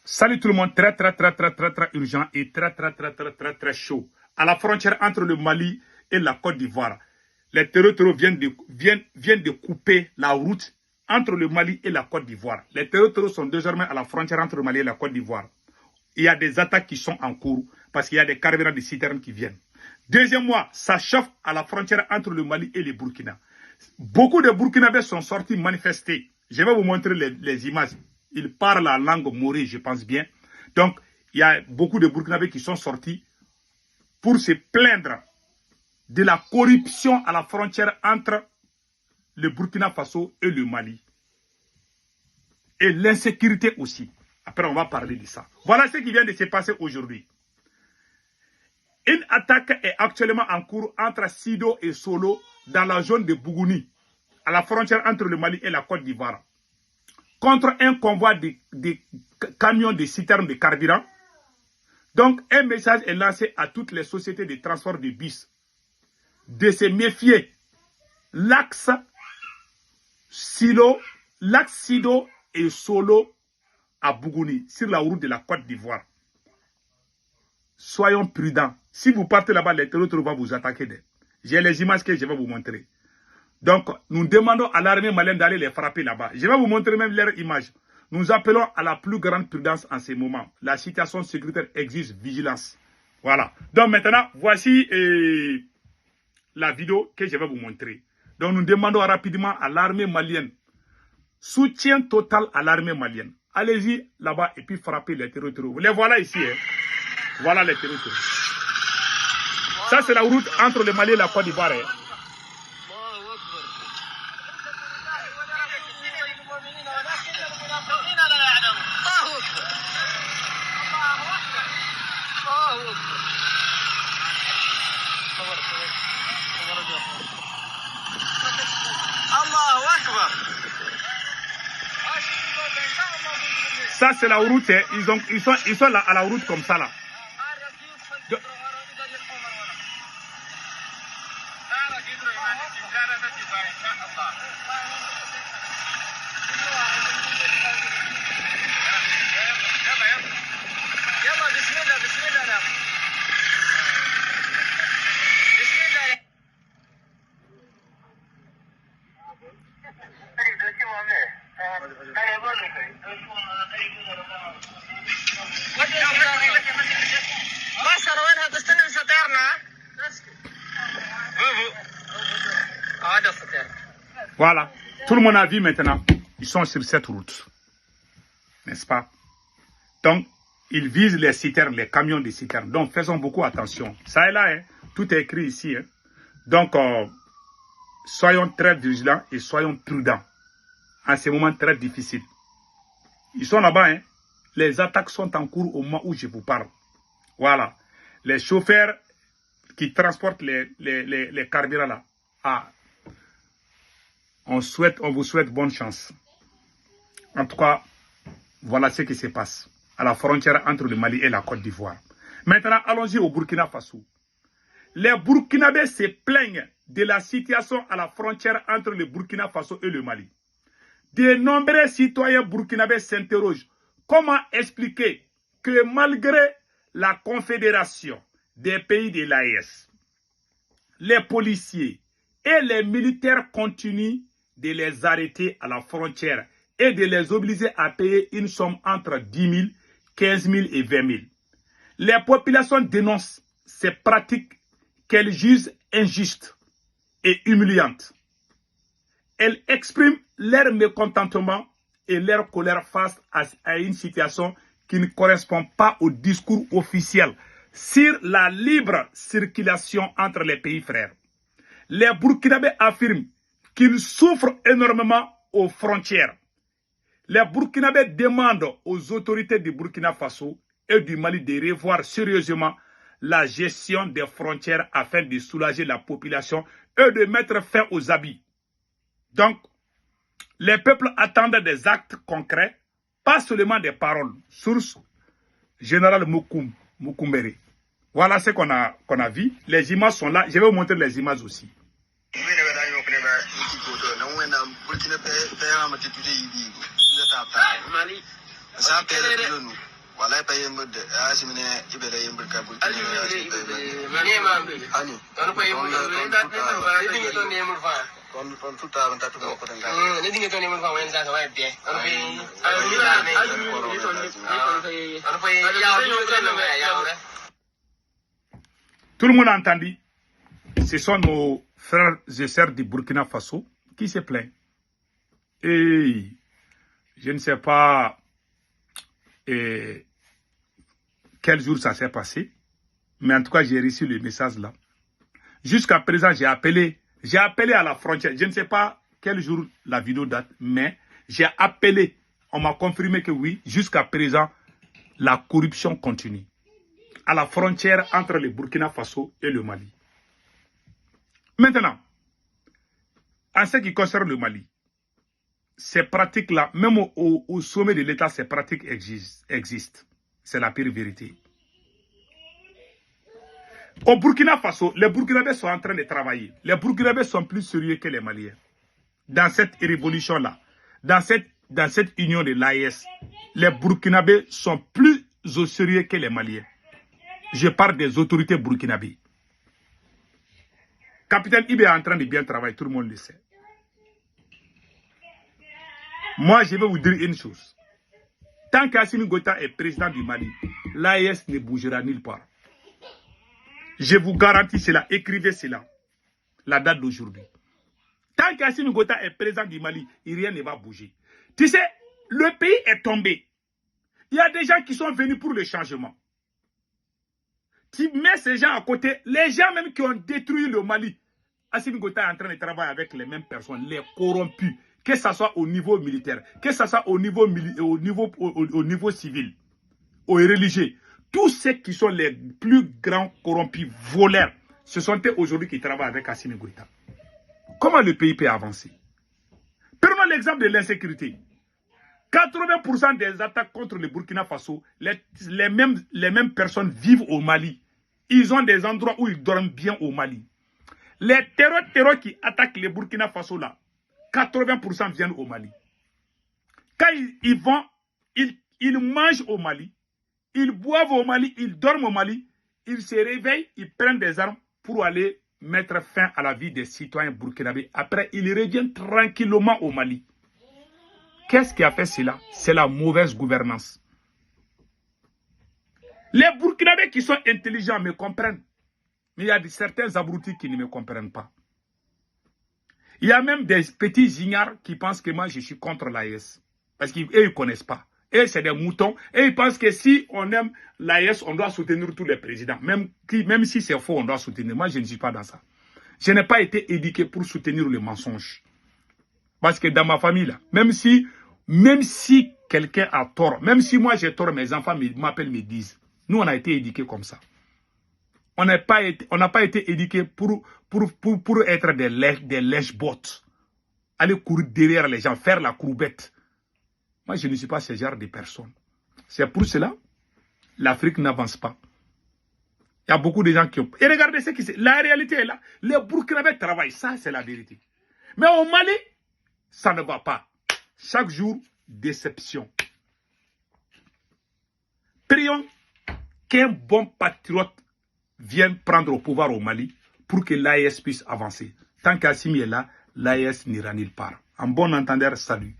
Salut tout le monde, très urgent et très chaud. À la frontière entre le Mali et la Côte d'Ivoire, les terreaux viennent de couper la route entre le Mali et la Côte d'Ivoire. Les terreaux sont désormais à la frontière entre le Mali et la Côte d'Ivoire. Il y a des attaques qui sont en cours parce qu'il y a des carburants de citernes qui viennent. Deuxième mois, ça chauffe à la frontière entre le Mali et le Burkina. Beaucoup de Burkinabés sont sortis manifester. Je vais vous montrer les images. Ils parlent la langue morée, je pense bien. Donc, il y a beaucoup de Burkinabés qui sont sortis pour se plaindre de la corruption à la frontière entre le Burkina Faso et le Mali. Et l'insécurité aussi. Après, on va parler de ça. Voilà ce qui vient de se passer aujourd'hui. Une attaque est actuellement en cours entre Sido et Solo dans la zone de Bougouni, à la frontière entre le Mali et la Côte d'Ivoire, contre un convoi de camions de citernes de carburant. Donc, un message est lancé à toutes les sociétés de transport de bus de se méfier. L'axe Sido et Solo à Bougouni, sur la route de la Côte d'Ivoire. Soyons prudents. Si vous partez là-bas, les terroristes vont vous attaquer. J'ai les images que je vais vous montrer. Donc, nous demandons à l'armée malienne d'aller les frapper là-bas. Je vais vous montrer même leurs images. Nous appelons à la plus grande prudence en ce moment. La situation sécuritaire exige vigilance. Voilà. Donc maintenant, voici la vidéo que je vais vous montrer. Donc nous demandons rapidement à l'armée malienne, soutien total à l'armée malienne. Allez-y là-bas et puis frappez les terroristes. Vous les voilà ici. Hein. Voilà les terroristes. Ça c'est la route entre le Mali et la Côte d'Ivoire. Hein. Ça c'est la route, hein. Ils sont là à la route comme ça là. Voilà, tout le monde a vu maintenant, ils sont sur cette route, n'est-ce pas? Donc, ils visent les citernes, les camions de citernes. Donc, faisons beaucoup attention. Ça est là, hein? Tout est écrit ici. Hein? Donc, soyons très vigilants et soyons prudents en ces moments très difficiles. Ils sont là-bas, hein? Les attaques sont en cours au moment où je vous parle. Voilà, les chauffeurs qui transportent les carburants là. Ah. On vous souhaite bonne chance. En tout cas, voilà ce qui se passe à la frontière entre le Mali et la Côte d'Ivoire. Maintenant, allons-y au Burkina Faso. Les Burkinabés se plaignent de la situation à la frontière entre le Burkina Faso et le Mali. De nombreux citoyens burkinabés s'interrogent comment expliquer que malgré la confédération des pays de l'AES, les policiers et les militaires continuent de les arrêter à la frontière et de les obliger à payer une somme entre 10 000, 15 000 et 20 000. Les populations dénoncent ces pratiques qu'elles jugent injustes et humiliantes. Elles expriment leur mécontentement et leur colère face à une situation qui ne correspond pas au discours officiel sur la libre circulation entre les pays frères. Les Burkinabés affirment qu'ils souffrent énormément aux frontières. Les Burkinabés demandent aux autorités du Burkina Faso et du Mali de revoir sérieusement la gestion des frontières afin de soulager la population et de mettre fin aux abus. Donc, les peuples attendent des actes concrets, pas seulement des paroles. Source Général Moukumbere. Voilà ce qu'on a vu. Les images sont là. Je vais vous montrer les images aussi. Voilà, paye un mode de Asimine, Ibere, Burkabou. Tout le monde a entendu. Ce sont nos frères et sœurs du Burkina Faso qui se plaignent. Et je ne sais pas quel jour ça s'est passé, mais en tout cas, j'ai reçu le message là. Jusqu'à présent, j'ai appelé à la frontière. Je ne sais pas quel jour la vidéo date, mais j'ai appelé. On m'a confirmé que oui, jusqu'à présent, la corruption continue. À la frontière entre le Burkina Faso et le Mali. Maintenant, en ce qui concerne le Mali, ces pratiques-là, même au sommet de l'État, ces pratiques existent. C'est la pire vérité. Au Burkina Faso, les Burkinabés sont en train de travailler. Les Burkinabés sont plus sérieux que les Maliens. Dans cette révolution-là, dans cette union de l'AES, les Burkinabés sont plus au sérieux que les Maliens. Je parle des autorités burkinabées. Capitaine Ibe est en train de bien travailler, tout le monde le sait. Moi, je vais vous dire une chose. Tant qu'Assimi Goïta est président du Mali, l'AES ne bougera nulle part. Je vous garantis cela, écrivez cela, la date d'aujourd'hui. Tant qu'Assimi Goïta est président du Mali, rien ne va bouger. Tu sais, le pays est tombé. Il y a des gens qui sont venus pour le changement. Tu mets ces gens à côté, les gens même qui ont détruit le Mali. Assimi Goïta est en train de travailler avec les mêmes personnes, les corrompus, que ce soit au niveau militaire, que ce soit au niveau civil, aux religieux. Tous ceux qui sont les plus grands corrompus, voleurs, ce sont eux aujourd'hui qui travaillent avec Assimi Goïta. Comment le pays peut avancer? Prenons l'exemple de l'insécurité. 80% des attaques contre le Burkina Faso, les mêmes personnes vivent au Mali. Ils ont des endroits où ils dorment bien au Mali. Les terroristes qui attaquent le Burkina Faso là, 80% viennent au Mali. Quand ils vont, ils mangent au Mali, ils boivent au Mali, ils dorment au Mali, ils se réveillent, ils prennent des armes pour aller mettre fin à la vie des citoyens burkinabés. Après, ils reviennent tranquillement au Mali. Qu'est-ce qui a fait cela? C'est la mauvaise gouvernance. Les Burkinabés qui sont intelligents me comprennent. Mais il y a certains abrutis qui ne me comprennent pas. Il y a même des petits ignares qui pensent que moi je suis contre l'AES. Parce qu'ils ne connaissent pas. Et c'est des moutons. Et ils pensent que si on aime l'AES, on doit soutenir tous les présidents. Même si c'est faux, on doit soutenir. Moi, je ne suis pas dans ça. Je n'ai pas été éduqué pour soutenir le mensonge. Parce que dans ma famille, là, même si quelqu'un a tort, même si moi j'ai tort, mes enfants m'appellent, me disent. Nous, on a été éduqués comme ça. On n'a pas été éduqués pour être des lèche-bottes. Aller courir derrière les gens, faire la courbette. Moi, je ne suis pas ce genre de personne. C'est pour cela l'Afrique n'avance pas. Il y a beaucoup de gens qui ont... Et regardez ce qui c'est. La réalité est là. Les Burkinabés travaillent. Ça, c'est la vérité. Mais au Mali, ça ne va pas. Chaque jour, déception. Prions qu'un bon patriote vienne prendre au pouvoir au Mali pour que l'AES puisse avancer. Tant qu'Assimi est là, l'AES n'ira nulle part. En bon entendeur, salut.